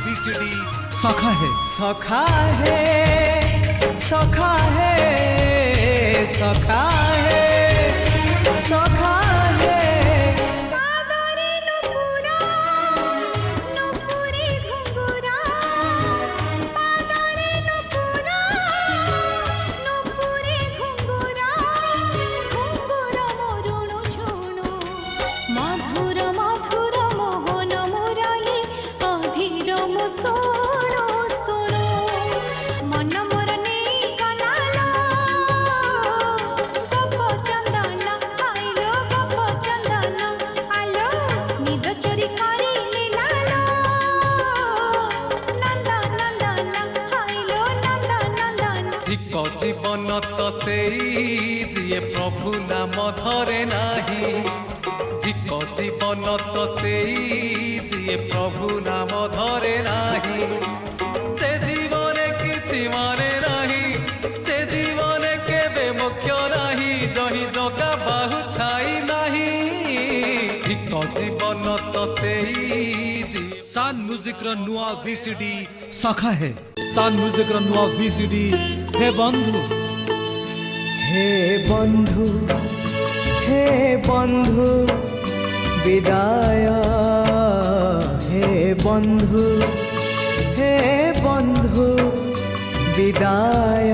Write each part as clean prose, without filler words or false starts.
VCD सखा है सखा है सखा है सखा है सखा है जीवन तो से जी प्रभु नाम धरे नाही धिक जीवन तो से जी प्रभु नाम धरे नाही से जीवन किछि माने नाही से जीवन केबे मुख्य नाही जही जगा बाहु छाई नाही धिक जीवन तो से जी सान म्यूजिक र नुआ VCD सखा है सान म्यूजिक र नुआ VCD हे बंधु हे बंधु विदाय हे बंधु विदाय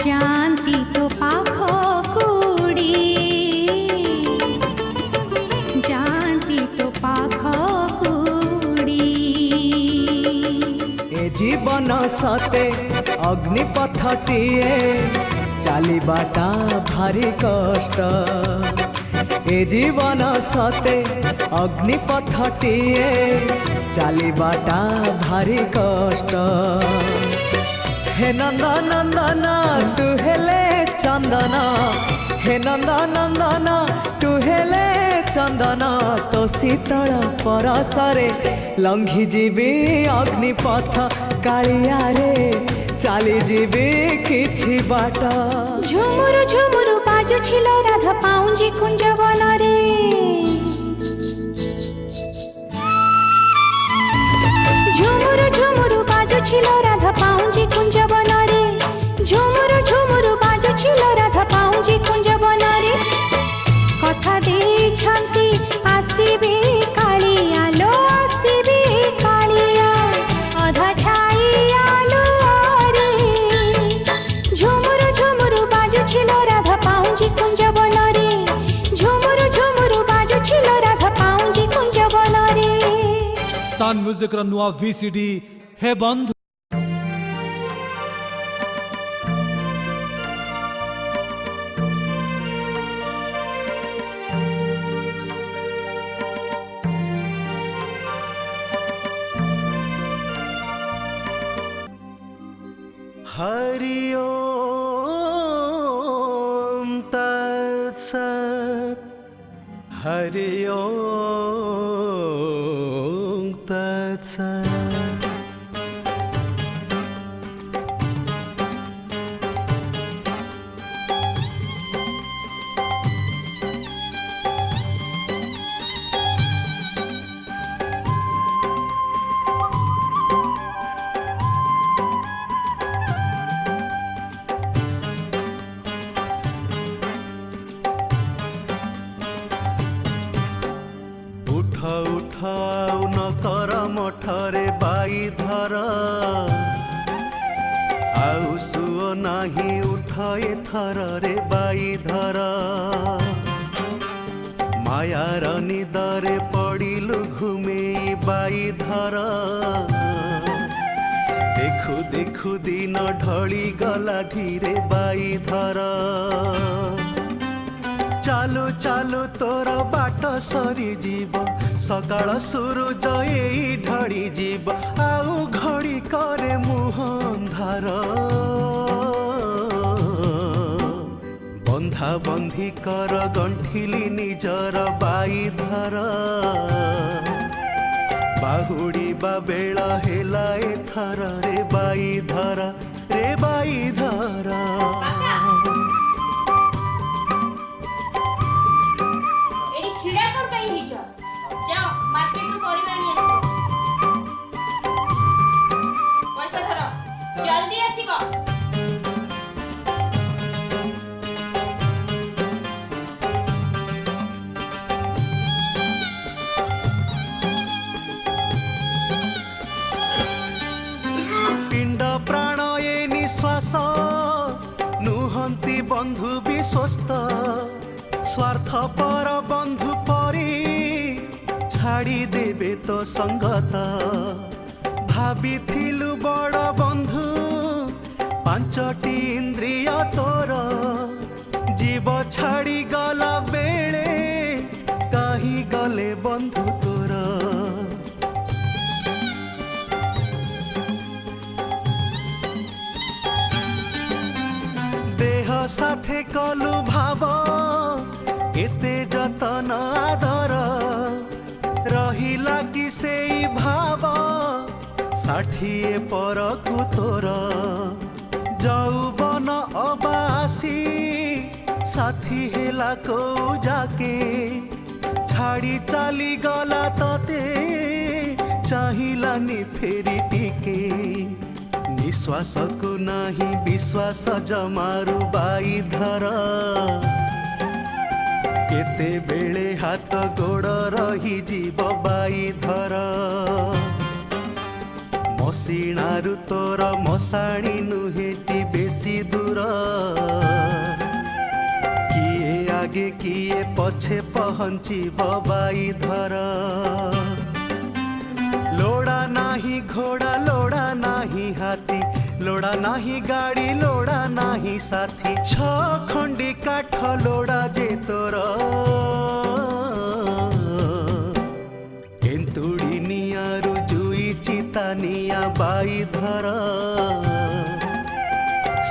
जानती तो पाख कुड़ी जानती तो पाख कुड़ी ए जीवन सते अग्निपथटिए चलिबाटा भारी कष्ट ए जीवन सते अग्निपथटिए चलिबाटा भारी कष्ट हे नंदा नंदना तू हेले चंदना हे नंदा नंदना तू हेले चंदना तो शीतल परसरे लंघी जीवी अग्निपथ कालिया रे चली जीवी किछि बाट झुमुरु झुमुरु बाजुछिलो राधा पाउंजी कुंज बन रे झुमुरु झुमुरु बाजुछिलो राधा पाउंजी कुंज बन रे झुमुरु झुमुरु बाजुछिलो राधा पाउंजी कुंज बन रे कथा देछंती आसीबे कालिया लो आसीबे कालिया अधा छाइया लो रे झुमुरु झुमुरु बाजुछिलो राधा पाउंजी कुंज बन रे झुमुरु झुमुरु बाजुछिलो राधा पाउंजी कुंज बन रे सान म्यूजिक र नुआ VCD हे बंधु हरि ओम तत्सत् हरि ओम तत्सत् उठाऊ न कर मठरे बाई धर आउ सुओ नाही उठाए थर रे बाई धर मायार निदरे पड़िलु घुमे बाई धर देखु देखु दिन ढली गला धीरे बाई धर चालू चालू तोर बाट सरी जीव सकाळ सूरज एई ढड़ी जीव आउ घड़ी करे मुह अंधार बंधा बंधी कर गंठिली निजर बाई धर ବାହୁଡ଼ିବା ବେଳ ହେଲା ଏଥର ରେ ବାଇ ଧର ରେ ବାଇ ଧର। ଏଠି ଛିଡ଼ା କଣ ପାଇଁ ହେଇଛ? ଯାଅ ମାର୍କେଟରୁ ପରିବା ଆଣି ଆସିବ। ପଇସା ଧର, ଜଲ୍ଦି ଆସିବ। ପିଣ୍ଡ ପ୍ରାଣ ଏ ନିଶ୍ୱାସ ନୁହନ୍ତି ବନ୍ଧୁ ବିଶ୍ୱସ୍ତ ସ୍ୱାର୍ଥପର ବନ୍ଧୁ ପରି ଛାଡ଼ି ଦେବେ ତ ସଙ୍ଗତ। ଭାବିଥିଲୁ ବଡ଼ ବନ୍ଧୁ ପାଞ୍ଚଟି ଇନ୍ଦ୍ରିୟ ତୋର ଜୀବ ଛାଡ଼ି ଗଲା ବେଳେ କାହିଁ ଗଲେ ବନ୍ଧୁ ତୋର। ଦେହ ସାଥେ କଲୁ ଭାବ ଏତେ ଯତନ ଆଦର ରହିଲା କି ସେଇ ଭାବ ଷାଠିଏ ପରକୁ ତୋର। ଯୌବନ ଅବାସି ସାଥୀ ହେଲା କୋଉ ଯାକେ ଛାଡ଼ି ଚାଲିଗଲା ତତେ ଚାହିଁଲାନି ଫେରି ଟିକେ। ନିଶ୍ୱାସକୁ ନାହିଁ ବିଶ୍ୱାସ ଜମାରୁ ବାଇ ଧର କେତେବେଳେ ହାତ ଗୋଡ଼ ରହିଯିବ ବାଇ ଧର। ମସିଣାରୁ ତୋର ମଶାଣି ନୁହେଁଟି ବେଶୀ ଦୂର କିଏ ଆଗେ କିଏ ପଛେ ପହଞ୍ଚିବ ବାଇ ଧର। ଲୋଡ଼ା ନାହିଁ ଘୋଡ଼ା ଲୋଡ଼ା ନାହିଁ ହାତୀ ଲୋଡ଼ା ନାହିଁ ଗାଡ଼ି ଲୋଡ଼ା ନାହିଁ ସାଥୀ ଛଅ ଖଣ୍ଡି କାଠ ଲୋଡ଼ା ଯେ ତୋର। ଏନ୍ତୁଡ଼ି ନିଆଁରୁ ଜୁଇ ଚିତା ନିଆଁ ବାଇ ଧର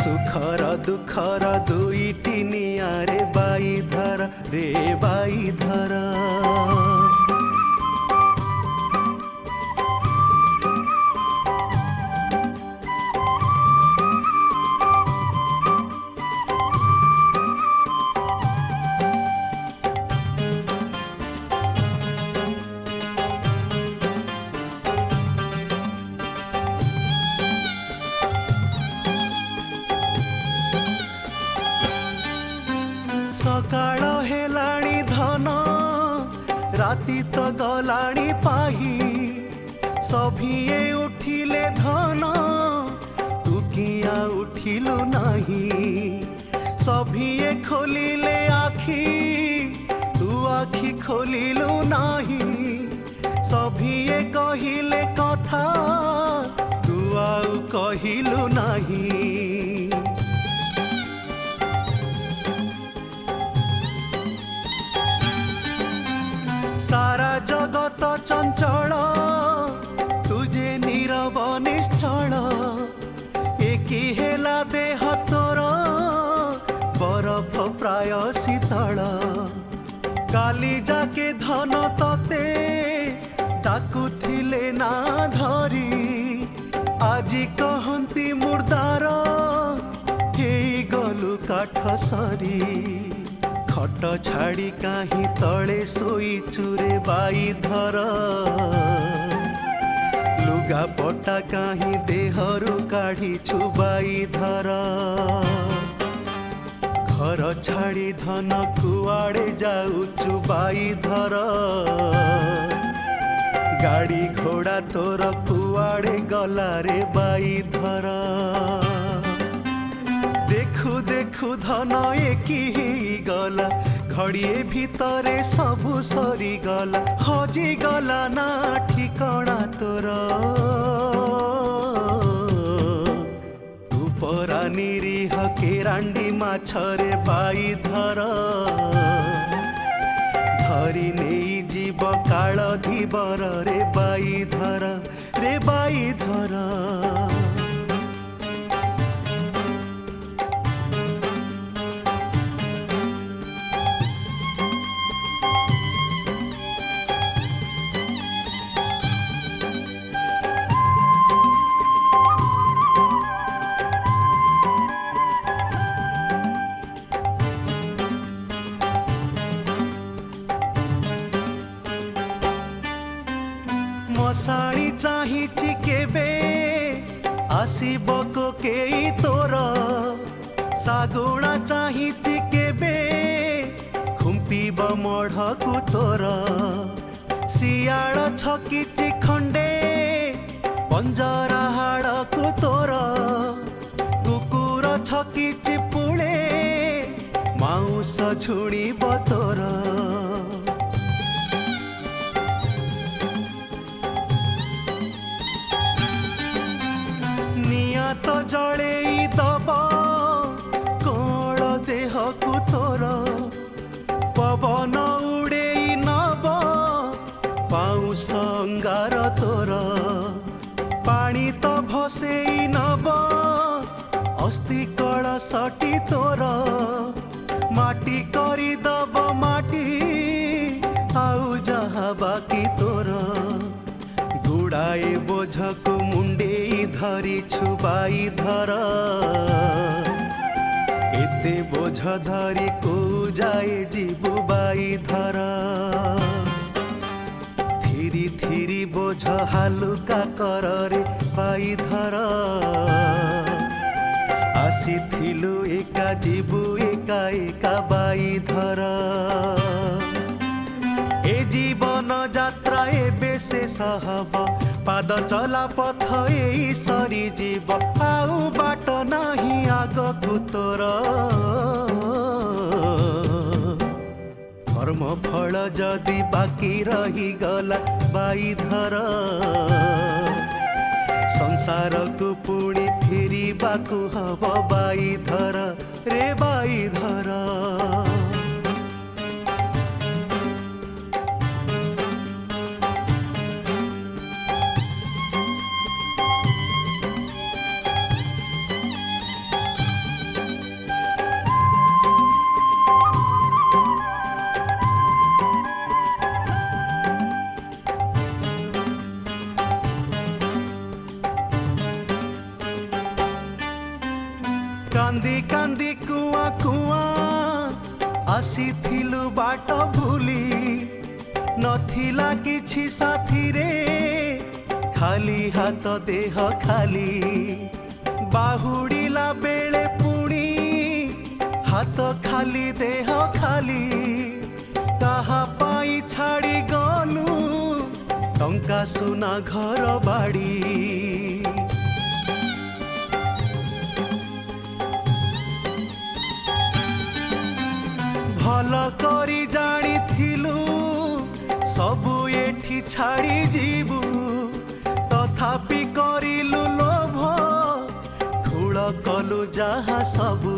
ସୁଖର ଦୁଃଖର ଦୁଇଟି ନିଆଁରେ ବାଇ ଧର ରେ ବାଇ ଧର। ସକାଳ ହେଲାଣି ଧନ ରାତି ତ ଗଲାଣି ପାହି ସଭିଏ ଉଠିଲେ ଧନ ତୁ କିଆ ଉଠିଲୁ ନାହିଁ। ସଭିଏ ଖୋଲିଲେ ଆଖି ତୁ ଆଖି ଖୋଲିଲୁ ନାହିଁ। ସଭିଏ କହିଲେ କଥା ତୁ ଆଉ କହିଲୁ ନାହିଁ। सारा जगत चंचल तुझे नीरव निश्चल एकी हेला देह तोर बरफ प्राय शीतल। काली जाके धन तते डाकुथिले ना धरी आजी कहंती मुर्दार हेई गलु काठ सरी। खट छाड़ी काहीं तले शोईचु रे बाई धर लुगा पटा काहीं देहरु काढ़ीछु बाई धर। घर छाड़ी धन कुआड़े जाऊचु बाई धर गाड़ी घोड़ा तोर कुआड़े गला रे बाई धर। देखु देखु धन एकी गला घड़िए भितरे सबु सरी गला हजी गला ना ठिकଣା तोर। उपरा निरीह केरांडी माछरे बाई धर धरी नहीं जीव काल धीबर रे बाई धर रे बाई धर। मशाणी चाहिछि केबे आसीब कोकेई तोर सागुणा चाहिछि केबे खुंपिब मढ़कु तोर सियाळ छकिछि खंडे पंजरा हाड़कु तोर कुकुर छकिछि पुळे माउस झुणिब तोर निया तो जळेई दब कोळ देहकु तोर पवन उड़ेई नब पाउस अंगार तोर पानी तो भसेई नब अस्थि कलशटी तोर माटी करी दब माटी आउ जहा बाकी तोर गुड़ाए बोझकु मुंडे धरी छुबाई धर एते बोझ धरी को जाए जीबु बाई धर धीरी धीरी बोझ हालुका कर रे बाई धर आसीथिलु एका जीबु एका एका बाई धर ए जीवन यात्रा एबे शेष हब पाद चला पथ एई सरी जीव आउ बाट नाही आगकु तोर कर्म फल जदि बाकी रही गला बाई धर संसार को पुणी फेरी बाकु हब बाई धर रे बाई धर कांदी कांदी कुआ कुआ आसीथिलु बाट भूली नथिला किछि साथी रे खाली हाथ देह खाली बाहुड़ीला बेले पुणी हाथ खाली देह खाली ताहा पाई छाड़ी गलु टंका सुना घर बाड़ी भल करी जानिथिलु सबु एठी छाड़ी जीवु तथापि करिलु लोभ खूल कलु जहा सबु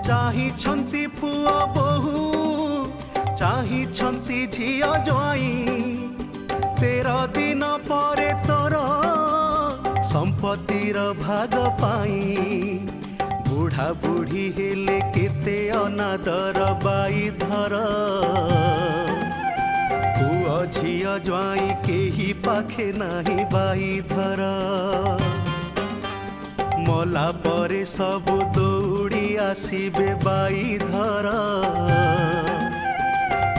चाहिछंती पुआ बहु चाहिछंती झिया ज्वाई 13 दिन परे तोर संपत्तिर भाग पाई बुढ़ा बुढ़ी हेले केते अनादर बाई धर पुआ झिया ज्वाई केही पाखे नाही बाई धर मला परे सबु दौड़ी आसीबे बाई धर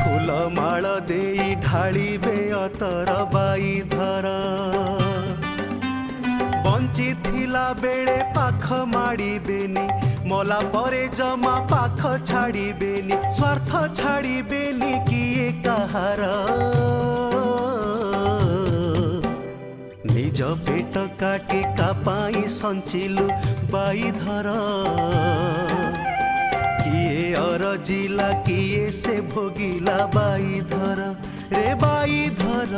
फूल माल देई ढाळिबे अतर बाई धर बंची थिला बेले पाख माड़िबेनी मला परे जमा पाख छाड़िबेनी स्वार्थ छाड़िबेनी किए कहार निज पेट काटी कापाई संचिलु बाई धर किए अरजिला किए से भोगिला बाई धर रे बाई धर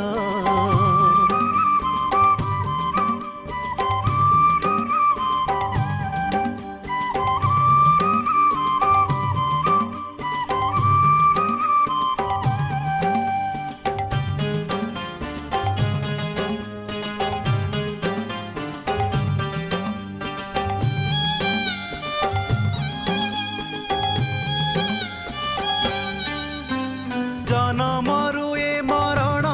जनमरु ए मरण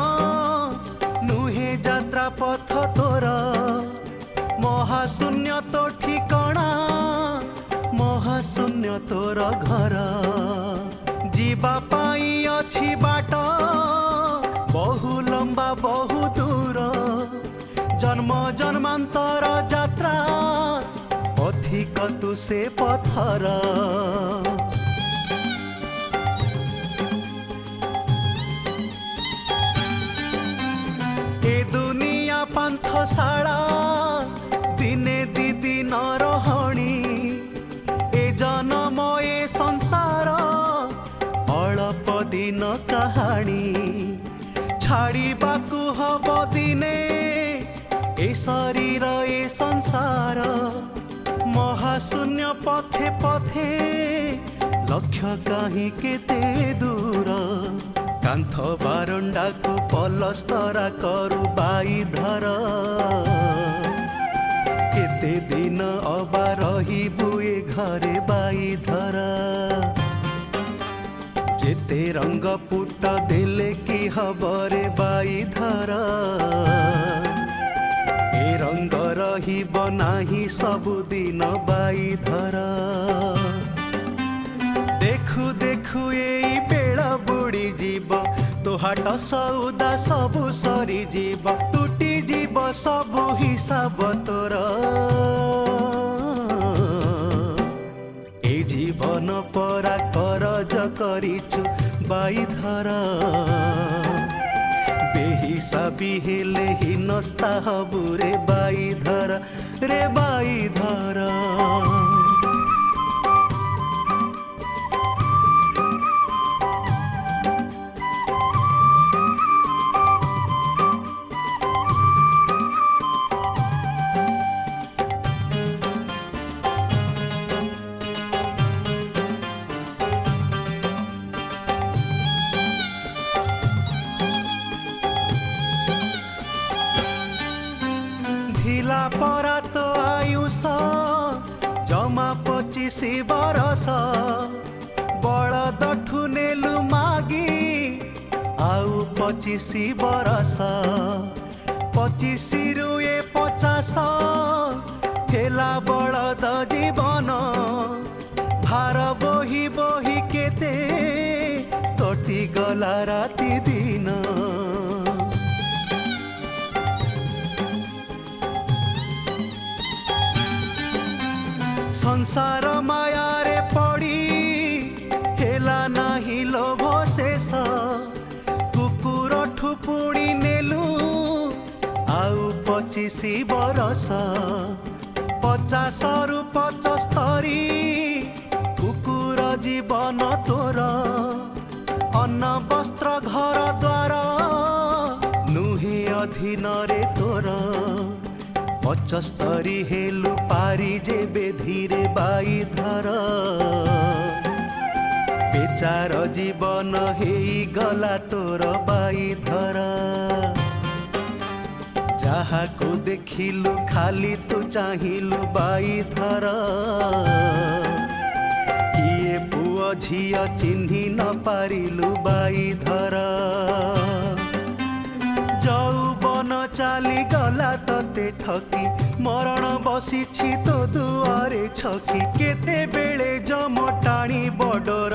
नुहे यात्रा पथ तोर महाशून्य तो ठिकणा महाशून्य तोर घर जीवा पाई अछि बाट बहु लंबा बहु दूर जन्म जन्मांतर यात्रा पथिक तु से पथर ए दुनिया पांथशाला दिने दी दिन रहणी ए जन्म ए संसार अल्प दिन कहानी छाड़िबाकू हब दिने ए शरीर ए संसार महाशून्य पथे पथे लक्ष्य कहीं केते दूर कांथ बारंडा को पलस्तरा करू बाई धर केते दिन अबा रहिबु ए घरे बाई धर जेते रंग पुट देले की हबरे बाई धर ए रंग रहिब नाही सबुदिन बाई धर देखु देखु एई बेला बुड़ी जीव तो हाट सौदा सबु सरी जीव टूटी जीव सबु हिसाब तोर ए जीवन परा करज करिछु बाई धर बेहिसाबी हेले हिनस्ता हबु रे बाई धर रे बाई धर ढिला परा तो आयुष जमा 25 बरस बड़दठु नेलु मागी आउ 25 बरस 25 रु 50 हेला बड़द जीवन भार बोही बोही केते कटी गला राति दिन संसार माया रे पड़ी हेला नाही लोभ शेष कुकुर ठुपुड़ी नेलु आउ 25 बरस 50 रु 75 कुकुर जीवन तोर अन्न वस्त्र घर द्वार नुहे अधीन रे तोर 75 हेलु पारी जेबे धीरे बाई धर बेचार जीवन हेई गला तोर बाई धर जहा को देखिलु खाली तू चाहिलु बाई धर किए पुओ झिया चिन्ही न पारिलु बाई धर যৌবন চালি গলা তোতে ঠকি মরণ বসিছি তো দুয়ারে ছকি কেতে বেড়ে জম টাণি বডর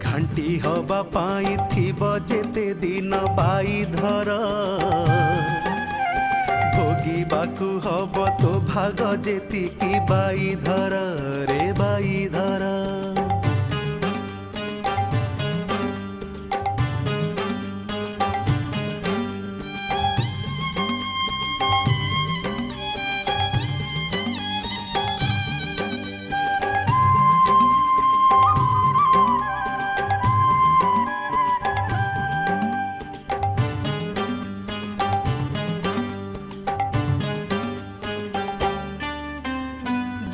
ঘান্টি হবা পাই থিব যেতে দিন বাই ধর ভোগিবাকু হব তো ভাগ যেতিকি বাই ধর রে বাই ধর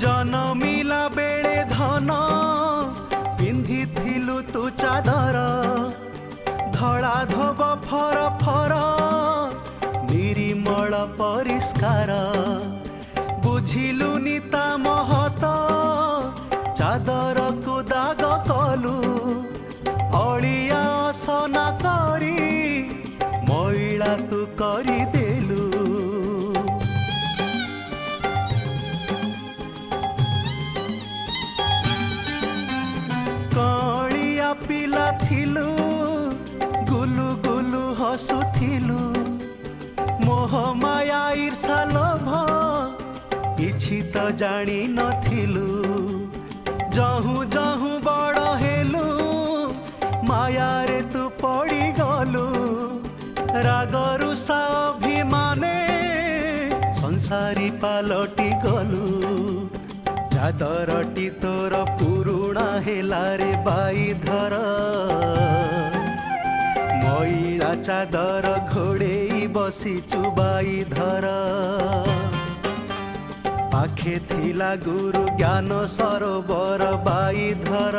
जनमिला बेले धन पिंधिथिलु तू चादर धड़ा धोब फर फर निरिमल परिष्कार बुझिलु निता महत चादर को दाग कलु अलिया असना करी मैला तू करी देलु पिला थिलु गुलु गुलु हसुथिलु किछि तो जानी नथिलु जहु जहु बड़ हेलु माया रे तू पड़ी गलु रागरु साभिमाने संसारी पालटी गलु चादरटी तोर पुरुणा हेला रे बाई धर मैला चादर घोड़े बसिचु बाई धर पाखे थिला गुरु ज्ञान सरोवर बाई धर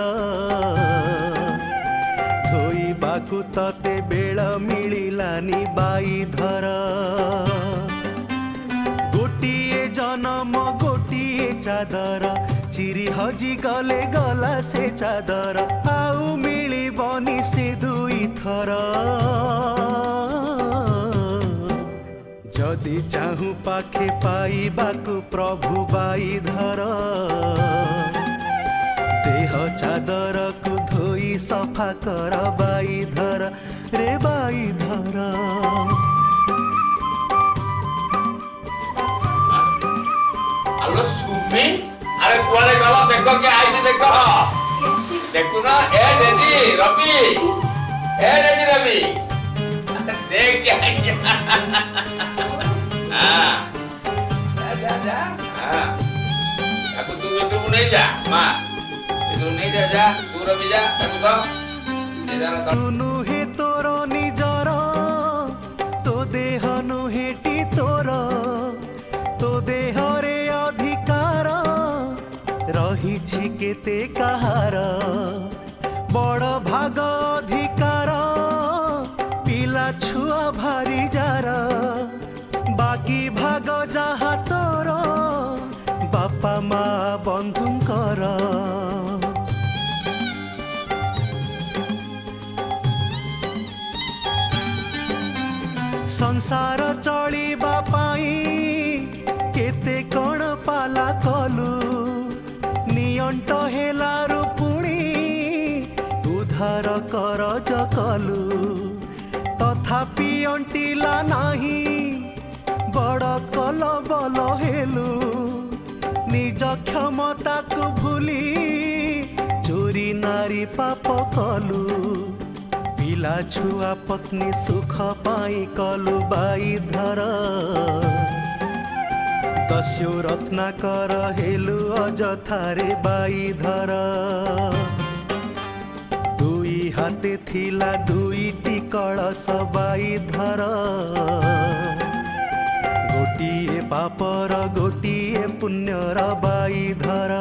धोइबाकु तते बेळ मिलिलानी बाई धर गोटिए जन्म गोटिए चादर चिरी हजी गले गला से चादर आउ मिलिबनी से दुई थर जदि चाहू पाखे पाइबाकु प्रभु बाई धर देह चादर को धोई सफा कर बाई धर रे बाई धर हेलो सुमी अरे कुआले गला देखो के आई थी देखो देखो ना ए रेडी रवि देख के आई हां जा हां aku tunggu नहीं जा मां तू नहीं जा तू रवि जा देखो तो तुनु हे तोर निजर तो देह नुहेटी तोर तो देह रे अधिकार रही केते कहार बड़ भाग अधिकार पिला छुआ भारी जार बाकी भाग जहा तोर बापा माँ बंधुंकर संसार चलिबा पाई केते कण पाला कलु नियंट हेलारु पुणी उधार कर जकलु तथापि अंटिला नाही बड़ कल बल हेलु निज क्षमता को भूली चोरी नारी पाप कलु पिला छुआ पत्नी सुख पाई कलु बाई धर दस्यु रत्नाकर हेलु अजथारे बाई धर दुई हाते थिला दुईटी कलश बाई धर गोटिए पापर गोटिए पुण्यर बाई धर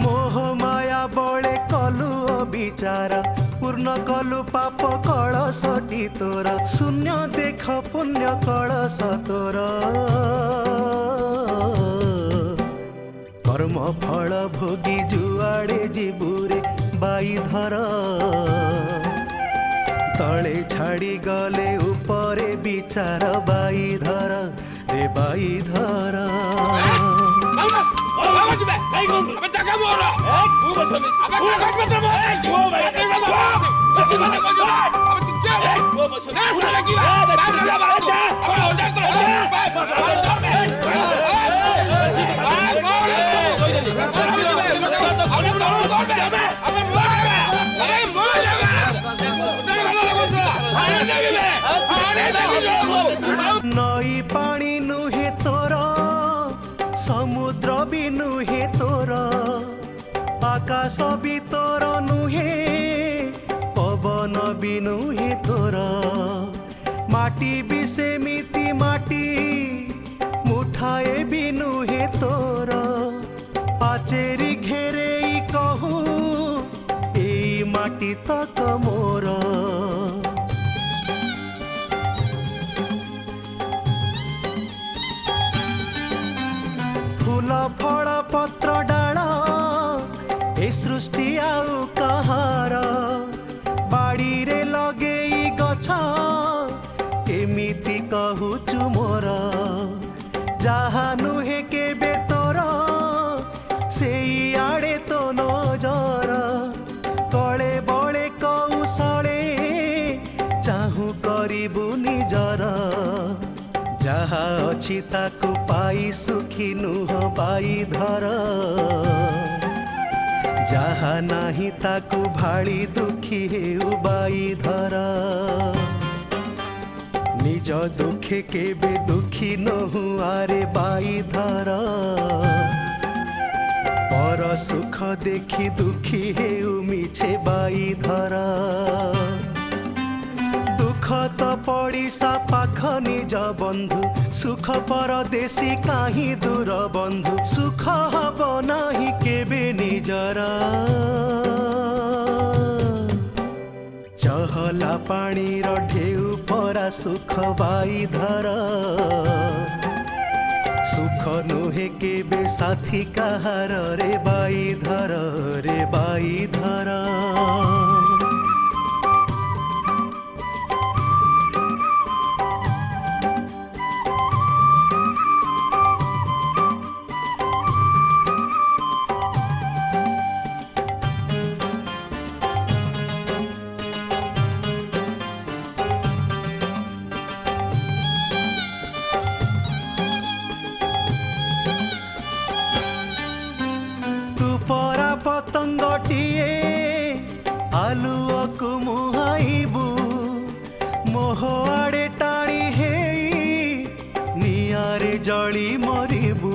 मोह माया बळे कलु अविचार पूर्ण कलु पाप कलशटी तोर शून्य देख पुण्य कलश तोर कर्म फल भोगी जुआड़े जीबुरे बाई धर तले छाड़ी गले ऊपरे विचार बाई धर रे बाई धर नई पानी नुहे तोर समुद्र भी नुहे तोर आकाश भी तोर नुहे पवन भी नुहे तोर माटी भी सेमिति माटी मुठाए भी नुहे तोर पाचेरी घेरे कहू एई माटी तक मोर फूल फल पत्र डाल ए सृष्टि आउ कहार बाड़ी रे लगे गछ केमिति कहूचु मोर जहा नुहे केबे तोर सेई आड़े तो नजर कले बड़े कौशले चाहू करिबु निजर जहा ଅଛି ତାକୁ ପାଇ ସୁଖୀ ନୁହ ବାଇ ଧର ଯାହା ନାହିଁ ତାକୁ ଭାଳି ଦୁଃଖୀ ହେଉ ବାଇ ଧର নিজ দুঃখে কেবে দুঃখী নহু আরে বাই ধর পর সুখ দেখি দুঃখী হেউ মিছে বাই ধর দুঃখ তো পড়িশা পাখ নিজ বন্ধু সুখ পরদেশী কাহি দূর বন্ধু সুখ হব নাহি কেবে নিজর চহলা পাণীর ঢেউ পরা সুখ বাই ধর সুখ নুহে কেবে সাথী কাহার রে বাই ধর রে বাই ধর পরা পতঙ্গটিয়ে আলুଅକୁ মুহাইবু মোহ আড়ে টাଣି হেই নিয়ারে জଳି মরিবু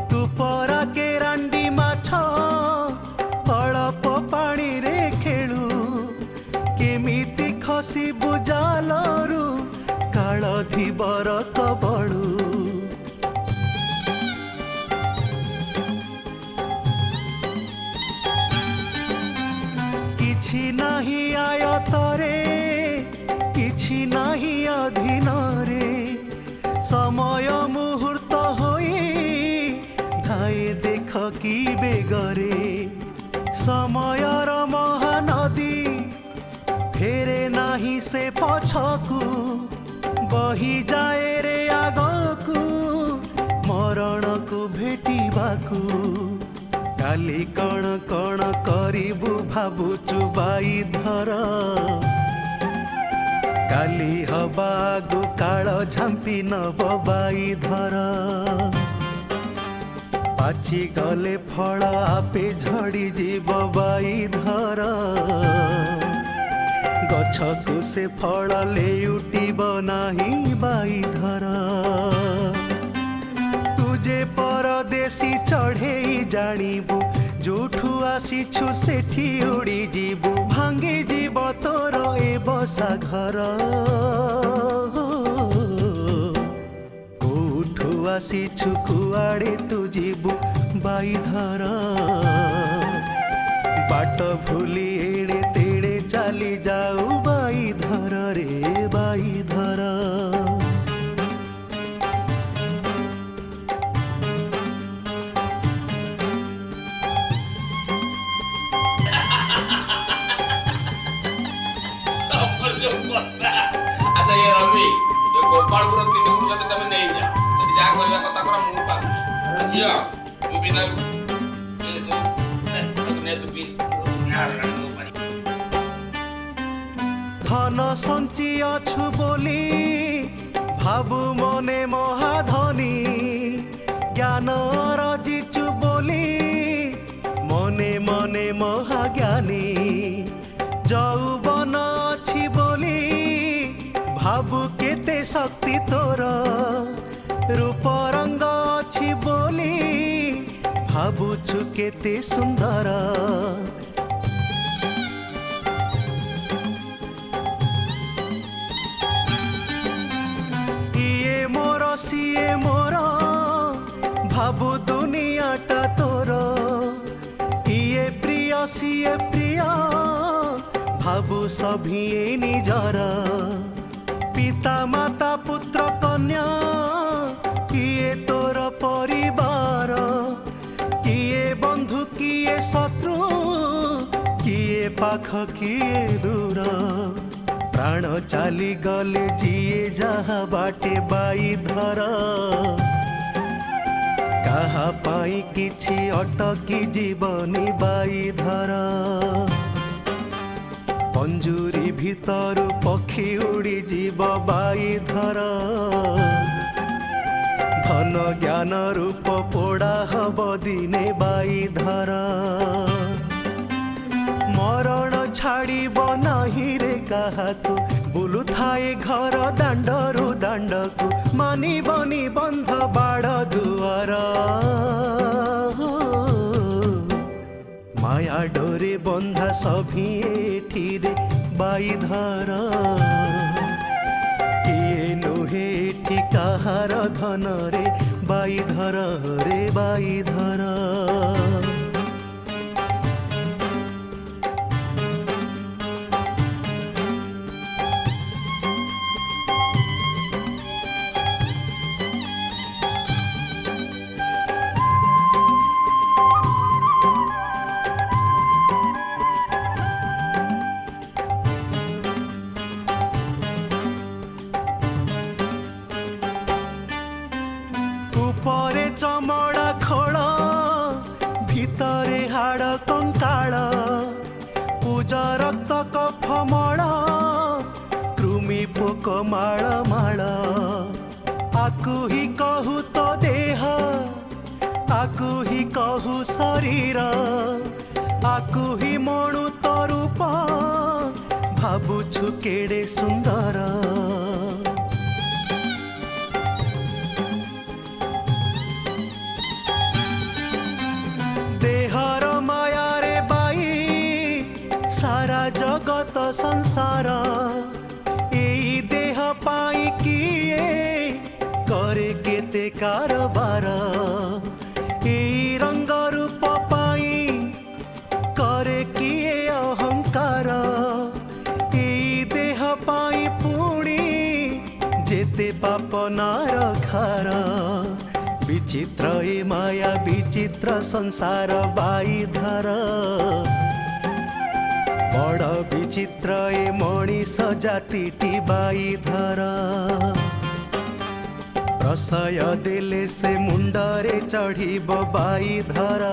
তু পরা কেরাଣ୍ଡି মাছ অଳପ ପାଣିରେ ଖେଳୁ କେମିତି ଖସିବୁ ଜାଲରୁ କାଳ ଧିବର କବଳୁ କିଛି ନାହିଁ ଆୟତରେ କିଛି ନାହିଁ ଅଧୀନରେ ସମୟ ମୁହୂର୍ତ୍ତ ହୋଇ ଧାଏ ଦେଖ କି ବେଗରେ ସମୟର ମହାନଦୀ ଫେରେ ନାହିଁ ସେ ପଛକୁ ବହିଯାଏ ରେ ଆଗକୁ ମରଣକୁ ଭେଟିବାକୁ কালি কণ কণ করিবু ভাবুচু বাই ধর কালি হবাগু কাল ঝাম্পি নব বাই ধর পাচি গলে ফল আপে ঝড়ি যাব বাই ধর গছকু সে ফল লেউটিব নাহি বাই ধর তুজে পরদেশী চঢ়েই জানিবু যোঠু আসিছু সেঠি উড়ি ଯିବୁ ভাঙ্গি ଯିବ ତୋର ଏ ବସା ଘର କୋଉଠୁ ଆସିଛୁ କୁଆଡ଼େ ତୁ ଯିବୁ ବାଇ ଧର ବାଟ ଭୁଲି ଏଣେ ତେଣେ ଚାଲି ଯାଉ ବାଇ ଧର ରେ ବାଇ ଧର ଆଚ୍ଛା ଇଏ ରବି ଏ ଗୋପାଳପୁର ତିନି ଗୁଣ ଯଦି ତମେ ନେଇଯା ସେଠି ଯାହା କରିବା କଥା କର ମୁଁ ପାରୁଛି ଝିଅ ତୁ ବି ତାକୁ ধন সঞ্চি অছু বলি ভাবু মনে মহাধনী জ্ঞান রজিছু বলি মনে মনে মহাজ্ঞানী যৌবন অছি বলি ভাবু কেতে শক্তি তোর রূপ রঙ্গ অছি বলি ভাবুছু কেতে সুন্দর ইয়ে মোর সিয়ে মোর ভাবু দুনিয়াটা তোর ইয়ে প্রিয় সিয়ে প্রিয় ভাবু সভিয়ে নিজর পিতা মাতা পুত্র কন্যা কিয়ে তোর পরিবার কিয়ে বন্ধু কিয়ে শত্রু কিয়ে পাখ কিয়ে দূর প্রাণ চালি গলে জিয়ে যাহা বাটে বাই ধর কাহা পাই কিছু অটকি জীবনী বাই ধর পঞ্জুরি ভিতরু পক্ষী উড়ি যাব বাই ধর ज्ञान रूप पोड़ा हब दिने बाई धर मरण छाड़ब नाही रे काहाकू बुलु थाए घर दांडरू दांडकू मानिबनी बंध बाड़ दुआर माया डोरे बंधा सभी एठिरे बाई धर किए नुहे एठी काहार धन रे बाई धर रे बाई धर উপরে চমড়া খোল ভিতরে হাড় কঙ্কাল পূজ রক্ত কফমল কৃমি পোক মাଳ মাଳ আকু হি কহু তো দেহ আকু হি কহু শরীর আকু হি মণু তো রূপ ভাবুছু কেড়ে সুন্দর देहर माया रे बाई सारा जगत संसार एई देह पाई किए करे केते कारबार एई रंग रूप पाई करे किए अहंकार एई देह पाई पुणी जेते पाप नार खार विचित्र ए माया विचित्र संसार बाई धर बड़ विचित्र ए मणिष जातिटी बाई धर प्रशय देले से मुंडरे चढ़ीब बाई धर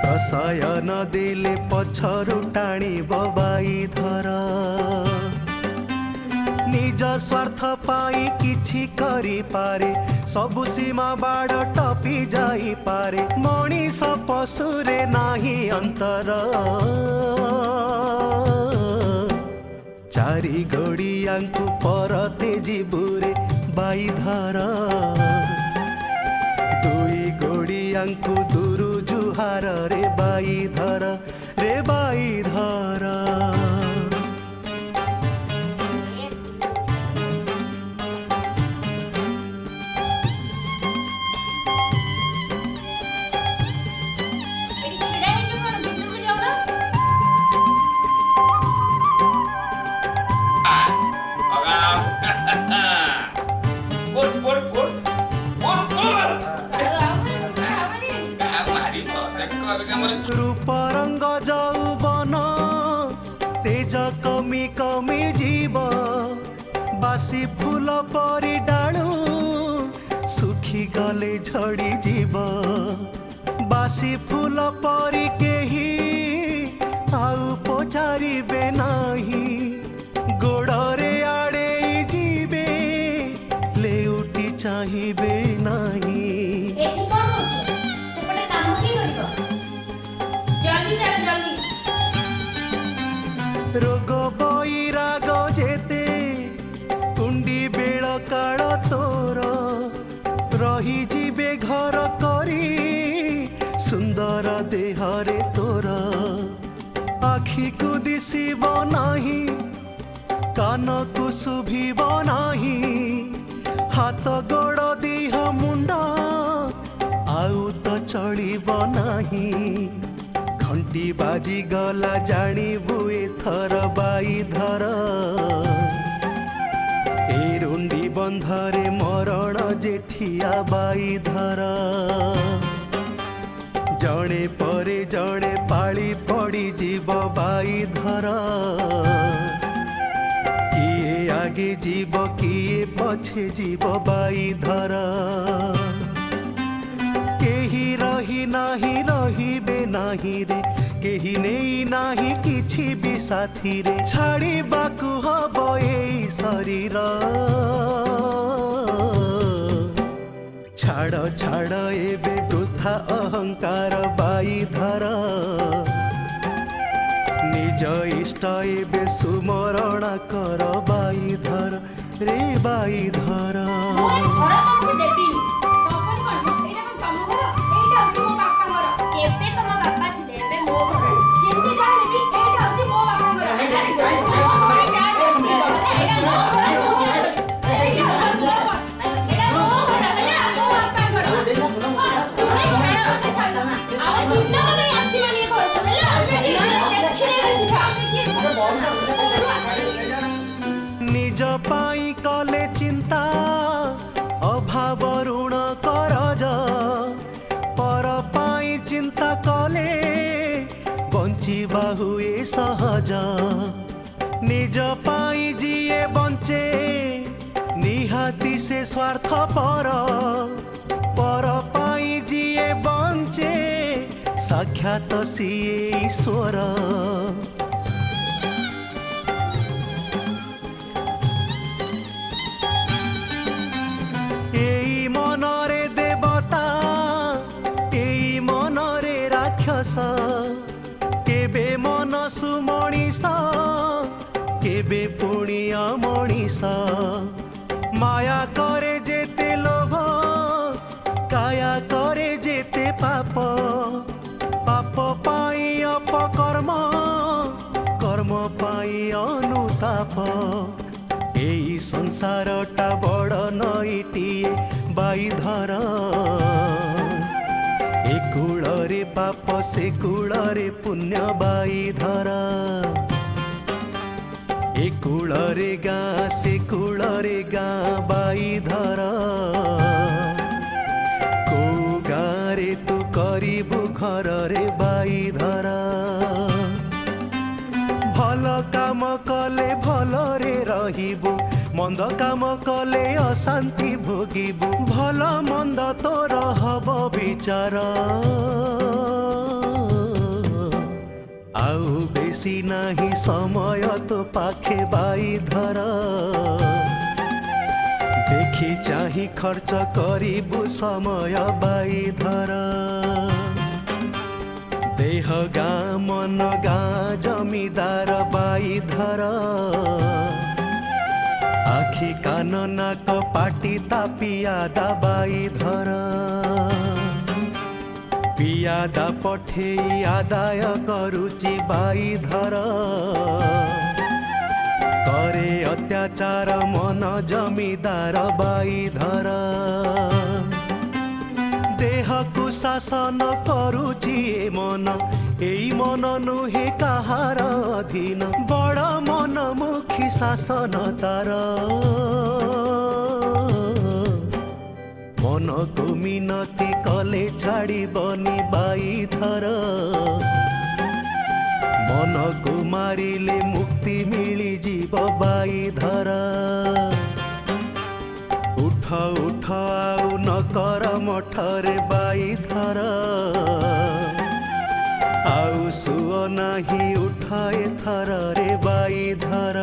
प्रशय न देले पछरु टाणीब बाई धर निज स्वार्थ पाई किछि करि पारे सबु सीमा बाड़ टपी जाई पारे मणिष पशुरे नाही अंतर चारि गोड़ियांकु परते जीबुरे बाई धर दुई गोड़ियांकु दुरु जुहार रे बाई धर रे बाई धर रूप रंग यौवन तेज कमी कमी जीव बासी फूल परी डालू सुखी गले झड़ी जीव बासी फूल परी केही आउ पचारिबे नाही गोड़रे आड़े जीवे लेउटी चाहिबे नाही रोग बैराग जेते कुंडी बेल काल तोर रही जीवे घर करी सुंदर देहरे तोर आखि को दिशिब नाही कान को शुभिब नाही हाथ गोड़ देह मुंड आउ तो चलिब नाही घंटी बाजी गला जानिबु एथर बाई धर ए रुंडी बंधरे मरण जेठिया बाई धर जणे परे जणे पाली पड़ी जीव बाई धर किए आगे जीव किए पछे जीव बाई धर केही रही नाही रहिबे नाही रे केही नेई नाही किछि भी साथी रे छाड़िबाकु हब एई शरीर ଛାଡ଼ ଛାଡ଼ ଏବେ ବୃଥା ଅହଙ୍କାର ବାଇଧର ନିଜ ଇଷ୍ଟ ଏବେ ସୁମରଣ କର ବାଇଧର ରେ ବାଇଧର। ମୁଁ ଏ ଘର ତମକୁ ଦେବିନି। ତପନ କଣ ଏଇଟା କଣ ତମ ଘର? ଏଇଟା ହଉଛି ମୋ ବାପାଙ୍କର। କେବେ ତମ ବାପା ଥିଲେ ଏବେ ମୋ ଘର। ଯେମିତି ଯାହା ହେଲେ ବି ଏଇଟା ହଉଛି ମୋ ବାପାଙ୍କର। ମୋ ଘରେ ଯାହା ଯେମିତି ଗଲେ ଏଇଟା ମୋ ଘର ମୁଁ ଜାଣିଛି। ଏଇଟା ହଉଛି ମୋ ଘର। ଏଇଟା ମୋ ଘର ହେଲା ମୋ ବାପାଙ୍କର। ତୁମେ ଛାଡ଼ ଆଉ ଦିନ ପାଇଁ ଆସିବନି ଏ ଘରକୁ ହେଲା। ଦେଖିଲେ ବେଶୀ ନିଜ ପାଇଁ କଲେ ଚିନ୍ତା ଅଭାବ ଋଣ କରଜ ପର ପାଇଁ ଚିନ୍ତା କଲେ ବଞ୍ଚିବା ହୁଏ ସହଜ। ନିଜ ପାଇଁ ଯିଏ ବଞ୍ଚେ ନିହାତି ସେ ସ୍ୱାର୍ଥପର ପର ପାଇଁ ଯିଏ ବଞ୍ଚେ ସାକ୍ଷାତ ସିଏ ଈଶ୍ୱର। এই মনরে দেবতা এই মনরে রাক্ষস কেবে মনসু মଣିষ কেবে পুଣି অমଣିଷ মায়া করে যেতে লোভ কায়া করে যেতে পাপ পাপ পাই অপকর্ম কর্ম পাই অনুতাপ। এই সংসারটা বড় নইটিয়ে বাইধর এ কূଳରେ পাপ সে কূଳରେ পুণ্য বাইধর এ কূଳରେ গাঁ সে কূଳରେ গাঁ বাইধর। କୋଉ ଗାଁରେ ତୁ କରିବୁ ଘରରେ ବାଇଧର ଭଲ କାମ କଲେ ଭଲରେ ରହିବୁ ମନ୍ଦ କାମ କଲେ ଅଶାନ୍ତି ଭୋଗିବୁ ଭଲ ମନ୍ଦ ତୋର ହବ ବିଚାର। ଆଉ ବେଶୀ ନାହିଁ ସମୟ ତୋ ପାଖେ ବାଇଧର ଦେଖି ଚାହିଁ ଖର୍ଚ୍ଚ କରିବୁ ସମୟ ବାଇଧର। ଦେହ ଗାଁ ମନ ଗାଁ ଜମିଦାର ବାଇଧର ଆଖି କାନ ନାକ ପାଟି ତା ପିଆଦା ବାଇଧର ପିଆଦା ପଠେଇ ଆଦାୟ କରୁଛି ବାଇଧର करे अत्याचार मन जमीदार बाईधर देह को शासन करुची ए मन एई मन नुहे कहार अधीन बड़ मन मुखी शासन तार मन को मिनती कले छाड़ी बनी बाईधर मन को मारिले मुक्ति मिली जीव बाईधर उठ उठ आउ न कर मठरे बाईधर आउ सुओ नाही उठ एथर रे बाईधर।